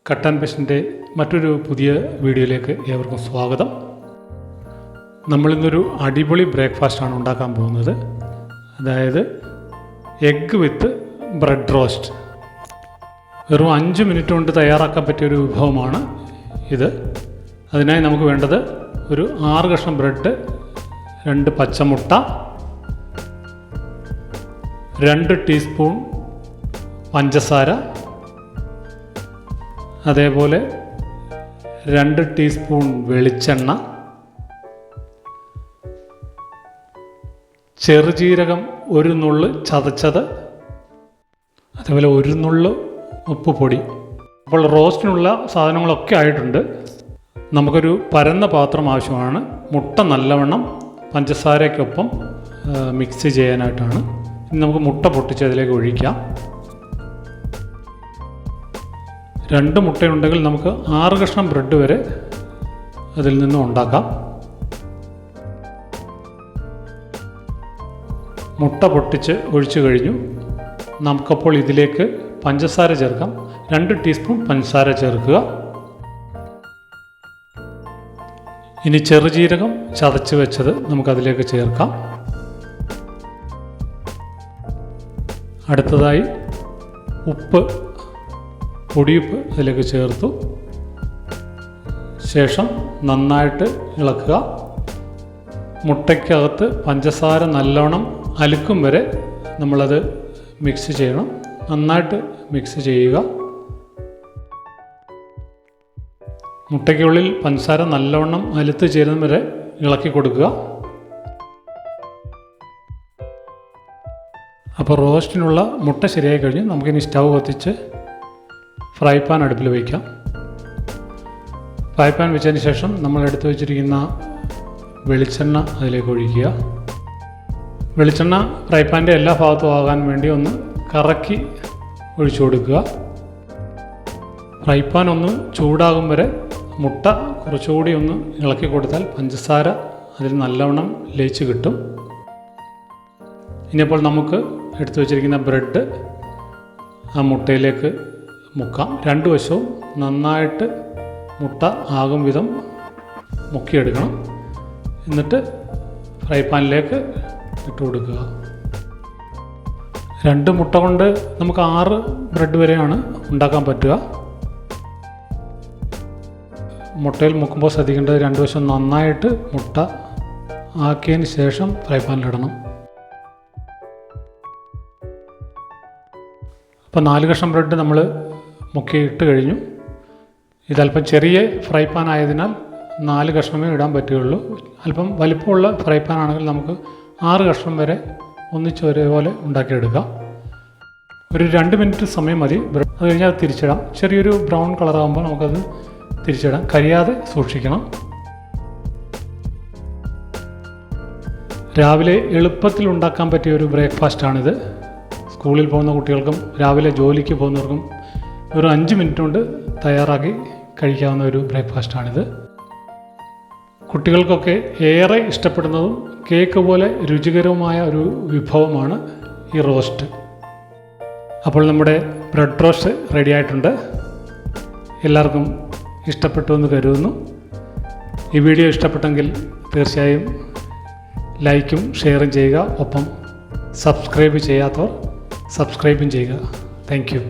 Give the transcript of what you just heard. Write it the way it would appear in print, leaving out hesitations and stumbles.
Cut and പേസ്റ്റിൻ്റെ മറ്റൊരു പുതിയ വീഡിയോയിലേക്ക് ഏവർക്കും സ്വാഗതം. നമ്മളിന്നൊരു അടിപൊളി ബ്രേക്ക്ഫാസ്റ്റാണ് ഉണ്ടാക്കാൻ പോകുന്നത്. അതായത് എഗ്ഗ് വിത്ത് ബ്രെഡ് റോസ്റ്റ്. വെറും 5 മിനിറ്റ് കൊണ്ട് തയ്യാറാക്കാൻ പറ്റിയൊരു വിഭവമാണ് ഇത്. അതിനായി നമുക്ക് വേണ്ടത് ഒരു 6 കഷ്ണം ബ്രെഡ്, 2 പച്ചമുട്ട, 2 ടീസ്പൂൺ പഞ്ചസാര, അതേപോലെ 2 ടീസ്പൂൺ വെളിച്ചെണ്ണ, ചെറുജീരകം 1 നുള്ള് ചതച്ചത്, അതേപോലെ 1 നുള്ള് ഉപ്പ് പൊടി. അപ്പോൾ റോസ്റ്റിനുള്ള സാധനങ്ങളൊക്കെ ആയിട്ടുണ്ട്. നമുക്കൊരു പരന്ന പാത്രം ആവശ്യമാണ്. മുട്ട നല്ലവണ്ണം പഞ്ചസാരയ്ക്കൊപ്പം മിക്സ് ചെയ്യാനായിട്ടാണ്. ഇനി നമുക്ക് മുട്ട പൊട്ടിച്ച് അതിലേക്ക് ഒഴിക്കാം. 2 മുട്ടയുണ്ടെങ്കിൽ നമുക്ക് 6 കഷ്ണം ബ്രെഡ് വരെ അതിൽ നിന്നും ഉണ്ടാക്കാം. മുട്ട പൊട്ടിച്ച് ഒഴിച്ചു കഴിഞ്ഞു. നമുക്കപ്പോൾ ഇതിലേക്ക് പഞ്ചസാര ചേർക്കാം. 2 ടീസ്പൂൺ പഞ്ചസാര ചേർക്കുക. ഇനി ചെറുജീരകം ചതച്ച് വെച്ചത് നമുക്കതിലേക്ക് ചേർക്കാം. അടുത്തതായി പൊടിയുപ്പ് അതിലേക്ക് ചേർത്തു. ശേഷം നന്നായിട്ട് ഇളക്കുക. മുട്ടയ്ക്കകത്ത് പഞ്ചസാര നല്ലോണം അലുക്കും വരെ നമ്മളത് മിക്സ് ചെയ്യണം. നന്നായിട്ട് മിക്സ് ചെയ്യുക. മുട്ടയ്ക്കുള്ളിൽ പഞ്ചസാര നല്ലവണ്ണം അലുത്ത് ചേരുന്ന വരെ ഇളക്കി കൊടുക്കുക. അപ്പോൾ റോസ്റ്റിനുള്ള മുട്ട ശരിയായി കഴിഞ്ഞ് നമുക്കിനി സ്റ്റൗ കത്തിച്ച് ഫ്രൈ പാൻ അടുപ്പിൽ വയ്ക്കാം. ഫ്രൈ പാൻ വെച്ചതിന് ശേഷം നമ്മൾ എടുത്തു വച്ചിരിക്കുന്ന വെളിച്ചെണ്ണ അതിലേക്ക് ഒഴിക്കുക. വെളിച്ചെണ്ണ ഫ്രൈ പാൻ്റെ എല്ലാ ഭാഗത്തും ആകാൻ വേണ്ടി ഒന്ന് കറക്കി ഒഴിച്ചു കൊടുക്കുക. ഫ്രൈ പാൻ ഒന്ന് ചൂടാകും വരെ മുട്ട കുറച്ചുകൂടി ഒന്ന് ഇളക്കി കൊടുത്താൽ പഞ്ചസാര അതിൽ നല്ലവണ്ണം ലയിച്ച് കിട്ടും. ഇനിയിപ്പോൾ നമുക്ക് എടുത്തു വച്ചിരിക്കുന്ന ബ്രെഡ് ആ മുട്ടയിലേക്ക് മുക്കാം. 2 വശവും നന്നായിട്ട് മുട്ട ആകും വിധം മുക്കിയെടുക്കണം. എന്നിട്ട് ഫ്രൈ പാനിലേക്ക് ഇട്ട് കൊടുക്കുക. 2 മുട്ട കൊണ്ട് നമുക്ക് 6 ബ്രെഡ് വരെയാണ് ഉണ്ടാക്കാൻ പറ്റുക. മുട്ടയിൽ മുക്കുമ്പോൾ ശ്രദ്ധിക്കേണ്ടത് 2 വശം നന്നായിട്ട് മുട്ട ആക്കിയതിന് ശേഷം ഫ്രൈ പാനിലിടണം. അപ്പോൾ 4 കഷ്ണം ബ്രെഡ് നമ്മൾ മുക്കിയിട്ട് കഴിഞ്ഞു. ഇതല്പം ചെറിയ ഫ്രൈ പാൻ ആയതിനാൽ 4 കഷ്ണമേ ഇടാൻ പറ്റുകയുള്ളൂ. അല്പം വലിപ്പമുള്ള ഫ്രൈ പാൻ ആണെങ്കിൽ നമുക്ക് 6 കഷ്ണം വരെ ഒന്നിച്ച് ഒരേപോലെ ഉണ്ടാക്കിയെടുക്കാം. ഒരു 2 മിനിറ്റ് സമയം മതി. അത് കഴിഞ്ഞാൽ അത് തിരിച്ചിടാം. ചെറിയൊരു ബ്രൗൺ കളറാകുമ്പോൾ നമുക്കത് തിരിച്ചിടാം. കരിയാതെ സൂക്ഷിക്കണം. രാവിലെ എളുപ്പത്തിൽ ഉണ്ടാക്കാൻ പറ്റിയ ഒരു ബ്രേക്ക്ഫാസ്റ്റാണിത്. സ്കൂളിൽ പോകുന്ന കുട്ടികൾക്കും രാവിലെ ജോലിക്ക് പോകുന്നവർക്കും ഒരു 5 മിനിറ്റ് കൊണ്ട് തയ്യാറാക്കി കഴിക്കാവുന്ന ഒരു ബ്രേക്ക്ഫാസ്റ്റാണിത്. കുട്ടികൾക്കൊക്കെ ഏറെ ഇഷ്ടപ്പെടുന്നതും കേക്ക് പോലെ രുചികരവുമായ ഒരു വിഭവമാണ് ഈ റോസ്റ്റ്. അപ്പോൾ നമ്മുടെ ബ്രെഡ് റോസ്റ്റ് റെഡി ആയിട്ടുണ്ട്. എല്ലാവർക്കും ഇഷ്ടപ്പെട്ടു എന്ന് കരുതുന്നു. ഈ വീഡിയോ ഇഷ്ടപ്പെട്ടെങ്കിൽ തീർച്ചയായും ലൈക്കും ഷെയറും ചെയ്യുക. ഒപ്പം സബ്സ്ക്രൈബ് ചെയ്യാത്തവർ സബ്സ്ക്രൈബും ചെയ്യുക. Thank you.